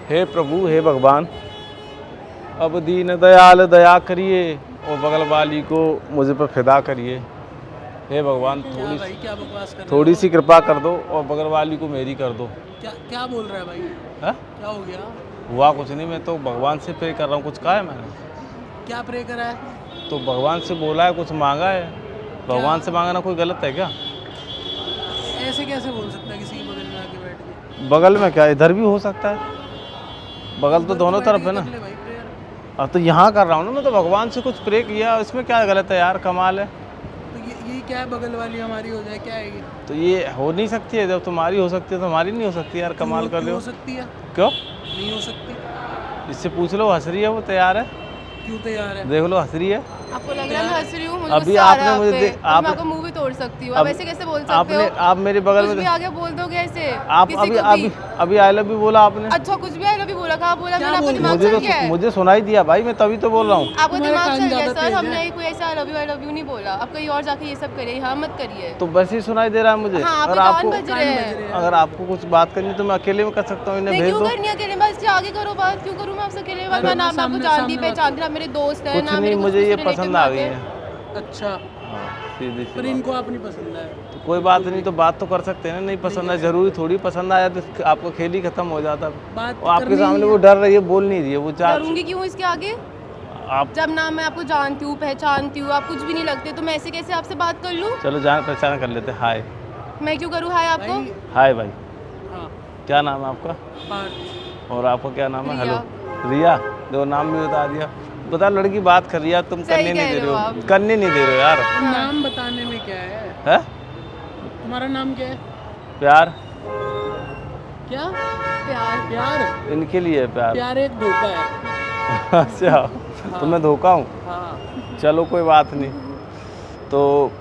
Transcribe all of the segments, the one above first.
हे प्रभु हे भगवान, अब दीन दयाल दया करिए और बगल वाली को मुझे पर फिदा करिए। हे भगवान थोड़ी सी कृपा कर दो और बगल वाली को मेरी कर दो। क्या बोल रहा है भाई? है? क्या हो गया? हुआ कुछ नहीं, मैं तो भगवान से प्रे कर रहा हूँ। कुछ कहा है मैंने? क्या प्रे करा है? तो भगवान से बोला है, कुछ मांगा है। भगवान से मांगना कोई गलत है क्या? ऐसे कैसे बोल सकता है किसी के बगल में आके बैठ के? बगल में क्या, इधर भी हो सकता है। बगल तो दोनों तरफ है ना। अब तो यहाँ कर रहा हूँ ना मैं, तो भगवान से कुछ प्रे किया, इसमें क्या गलत है यार, कमाल है। तो ये क्या है, बगल वाली हमारी हो जाए, क्या है ये? तो ये हो नहीं सकती है, जब तुम्हारी हो सकती है तो हमारी नहीं हो सकती यार, कमाल कर रहे हो। हो सकती है? क्यों नहीं हो सकती? इससे पूछ लो, हंस रही है वो, तैयार है। क्यों तैयार है? देख लो हंस रही है। आपको लग रहा है मैं हंस रही हूँ? मुझे अभी गुस्सा आ आपने रहा है मुझे आप पे। आप मैं आपको मुंह भी तोड़ सकती हूँ। आप ऐसे कैसे बोल सकते आपने हो? आप मेरे बगल कुछ भी में आगे बोल दोगे ऐसे आप किसी अभी को भी? अभी आई लव यू बोला आपने। अच्छा कुछ भी आई लव यू बोला? कहाँ बोला मैंने? आपका दिमाग मुझे चल गया तो है? मुझे सुनाई दिया भाई, मैं तभी तो बोल रहा हूँ। आपका दिमाग चल गया सर, हमने कोई ऐसा आई लव यू नहीं बोला। आप कहीं और जाके ये सब करिए, हाँ मत करिए। तो वैसे ही सुनाई दे रहा है मुझे। हाँ, अगर आपके कान बज रहे हैं। अगर आपको कुछ बात करनी है तो मैं अकेले में कर सकता हूँ, इन्हें भेज क्यों दो। करनी है अकेले? बस आगे करो बात। क्यों करूँ मैं आपसे अकेले बात? मैं नाम आपको जानती पहचानती, आप मेरे दोस्त हैं। कुछ नहीं, मुझे ये पसंद आ गई है। अच्छा, सीधी सी पर बात। इनको आप नहीं पसंद है? तो कोई बात नहीं, तो बात तो कर सकते हैं ना। नहीं पसंद है जरूरी थोड़ी पसंद आया तो आपका खेल ही खत्म हो जाता। बात और आपके सामने वो डर रही है, बोल नहीं रही है वो। डरूंगी क्यों इसके आगे? आप जब नाम मैं आपको जानती हूँ पहचानती हूँ, आप कुछ भी नहीं लगते, तो मैं ऐसे कैसे आपसे बात कर लूँ? चलो जान पहचान कर लेते। हाय। मैं क्यों करूँ हाय आपको? हाय भाई, हाँ, क्या नाम है आपका? पार्थ। और आपका क्या नाम है? रिया। हेलो रिया। दो नाम भी बता दिया। बता, लड़की बात कर रही है, तुम सही करने नहीं कह दे रहे रहे हो हो, आप। करने नहीं दे रहे हो यार। नाम बताने में क्या है? है? तुम्हारा नाम क्या है? प्यार। क्या? प्यार? प्यार? इनके लिए है प्यार। प्यार एक धोखा है। अच्छा, तो मैं धोखा हूँ? हाँ। चलो कोई बात नहीं, तो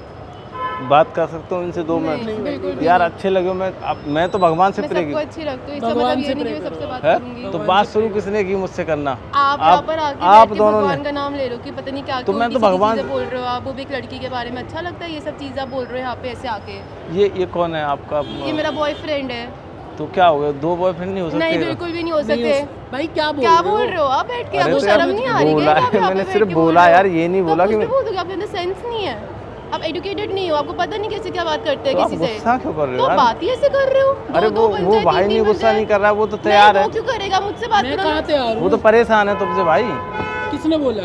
बात कर सकता हूँ इनसे 2 मिनट यार। अच्छे लगे हो। मैं तो भगवान से मैं प्रे सबको की। अच्छी लगती हूँ, इसका मतलब ये नहीं कि मैं सबसे बात है? करूंगी। तो बात शुरू किसने की मुझसे करना? आप यहाँ पर आके आप बैठ के दोनों भगवान ने। का नाम ले रहे हो कि पता नहीं क्या तो मैं तो उल्टी-सीधी भगवान- चीजें बोल रहे हो आप। वो भी एक लड़की के बारे में अच्छा लगता है ये सब चीजें आप बोल रहे हो यहाँ पे ऐसे आके? ये कौन है आपका? ये मेरा बॉयफ्रेंड है। तो क्या हो गया, 2 बॉयफ्रेंड नहीं हो सकते? नहीं बिल्कुल भी नहीं हो सकते। भाई क्या बोल रहे हो आप बैठ के? अरे आपको तो यार शर्म नहीं आ रही बोला क्या? है, मैंने सिर्फ बोला यार, ये नहीं बोला कि मैं बोल दूंगी आपके अंदर सेंस नहीं है। आप एजुकेटेड नहीं हो, आपको पता नहीं कैसे क्या बात करते हैं तो आप किसी से। गुस्सा क्यों कर रहे तो हो यार? बात ही ऐसे कर रहे हो? अरे दो बन वो जाए, भाई तीन नहीं बन गुस्सा जाए। नहीं कर रहा, वो तो तैयार है। वो क्यों करेगा? मुझसे बात मैं करो कहाँ ना। तैयार वो हूँ? तो परेशान है तुमसे भाई। किसने बोला?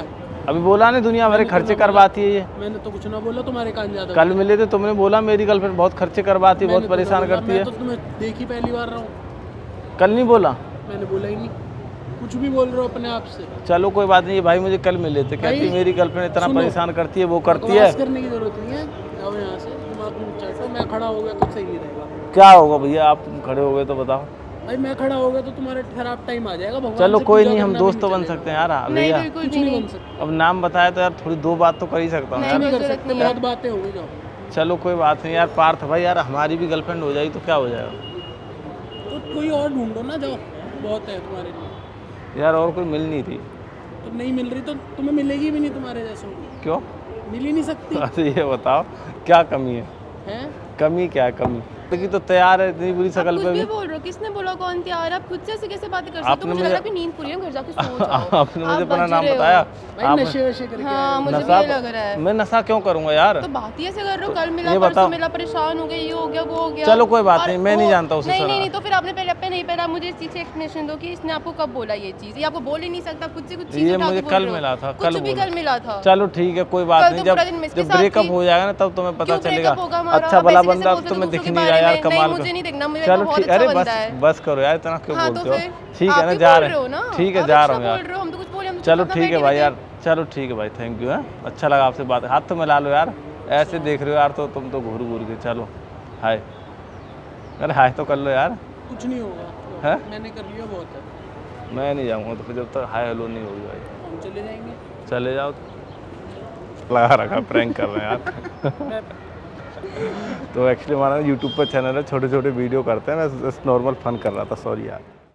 अभी बोला नहीं, दुनिया भरे खर्चे करवाती है ये। मैंने तो कुछ ना बोला, तुम्हारे कान ज्यादा। कल मिले थे, तुमने बोला मेरी गर्लफ्रेंड बहुत खर्चे करवाती है, बहुत परेशान करती है। मैं तो तुम्हें देखी पहली बार रहा हूँ। कल नहीं बोला? मैंने बोला ही नहीं। कुछ भी बोल रहे हो अपने आप से। चलो कोई बात नहीं, भाई मुझे कल मिले थे, कहती मेरी गर्लफ्रेंड इतना परेशान करती है, वो करती है। बकवास करने की जरूरत नहीं है, जाओ यहाँ से। दिमाग में चढ़ो, मैं खड़ा हो गया तो सही नहीं रहेगा। क्या होगा भैया, आप तुम खड़े हो गए तो बताओ। भाई मैं खड़ा हो गया तो तुम्हारा खराब टाइम आ जाएगा। भगवान चलो से कोई पूजा नहीं, हम करना दोस्त भी तो नहीं बन चलेगा। सकते हैं यार नहीं भैया। बिल्कुल कुछ भी नहीं नहीं। बन सकते। अब नाम बताया तो यार थोड़ी 2 बात तो कर ही सकता हूँ नहीं, यार। नहीं कर जरूरत सकते, नहीं है। बहुत बातें हो गई। जाओ। चलो कोई बात नहीं यार। पार्थ भाई यार, हमारी भी गर्लफ्रेंड हो जाएगी तो क्या हो जाएगा? तो कोई और ढूंढो ना, जाओ, बहुत है तुम्हारे लिए। यार और कोई मिल नहीं रही। तो नहीं मिल रही तो तुम्हें मिलेगी भी नहीं तुम्हारे जैसों की। क्यों? मिल ही नहीं सकती। अच्छा ये बताओ क्या कमी है? हैं? कमी क्या है? कमी लेकिन तो तैयार है इतनी बुरी आप शक्ल कुछ पे भी भी। बोल रहे हो? किसने बोला कौन तैयार? आप खुद से ऐसे कैसे बातें कर सकते आपने हो? मुझे मुझे- लग रहा है कि नींद पूरी है, घर जाके सो जाओ। आपने मुझे आप अपना बज नाम रहे हो। बताया। भाई आप नशे वशे करके हाँ आए हो। मुझे भी नशा- ये लग रहा है। मैं नशा क्यों करूँगा यार? तो बात ही ऐसे कर रहे हो, कल ये मिला बताओ। परसों मिला परेशान हो गए, ये हो गया वो हो गया। चलो कोई बात और नहीं, मैं नहीं वो- जानता उसे नहीं सर। नहीं नहीं, तो फिर आपने पहले नहीं पहला मुझे इस चीज़ से एक्सप्लेनेशन दो कि इसने आपको कब बोला ये चीज़। ये आपको बोल ही नहीं सकता, खुद से कुछ चीज़ ये उठा के मुझे बोल कल रहे हो। मिला था, कुछ कल भी बोला। कल मिला था। चलो ठीक है कोई बात कल नहीं, तो पूरा दिन मैं इसके जब साथ ब्रेकअप थी। हो जाएगा ना तब तुम्हें पता क्यों चलेगा। breakup होगा हमारा? अच्छा आप भला ऐसे कैसे बंदा बोल सकते हो तुम्हें दिख दूसरों नहीं के रहा बारे यार, में? कमाल नहीं का। मुझे नहीं देखना, मुझे चलो बहुत ठीक, अच्छा अरे बंदा है। बस करो यार, इतना क्यों हाँ, बोलते तो हो? फिर ठीक है आप ना, भी जा बोल रहे रहे हो ना, ठीक है आप जा अच्छा रहा हूँ बोल यार। रहे हो, हम तो कुछ बोले, हम तो चलो चुप ठीक है अपना भाई बैठे यार, चलो ठीक है भाई, थैंक यू। है अच्छा लगा आपसे बात। हाथ तो मिला लो यार, ऐसे देख रहे हो यार तो तुम तो घूर घूर के। चलो हाय, अरे हाय तो कर लो यार। कुछ नहीं होगा। है? मैंने कर लिया, बहुत है। मैं नहीं जाऊँगा तो फिर जब तक हाय हेलो नहीं होगी भाई। हम चले जाएंगे। चले जाओ। लगा रखा प्रैंक कर रहे हैं यार। तो एक्चुअली हमारा यूट्यूब पर चैनल है, छोटे छोटे वीडियो करते हैं, मैं नॉर्मल फन कर रहा था, सॉरी यार।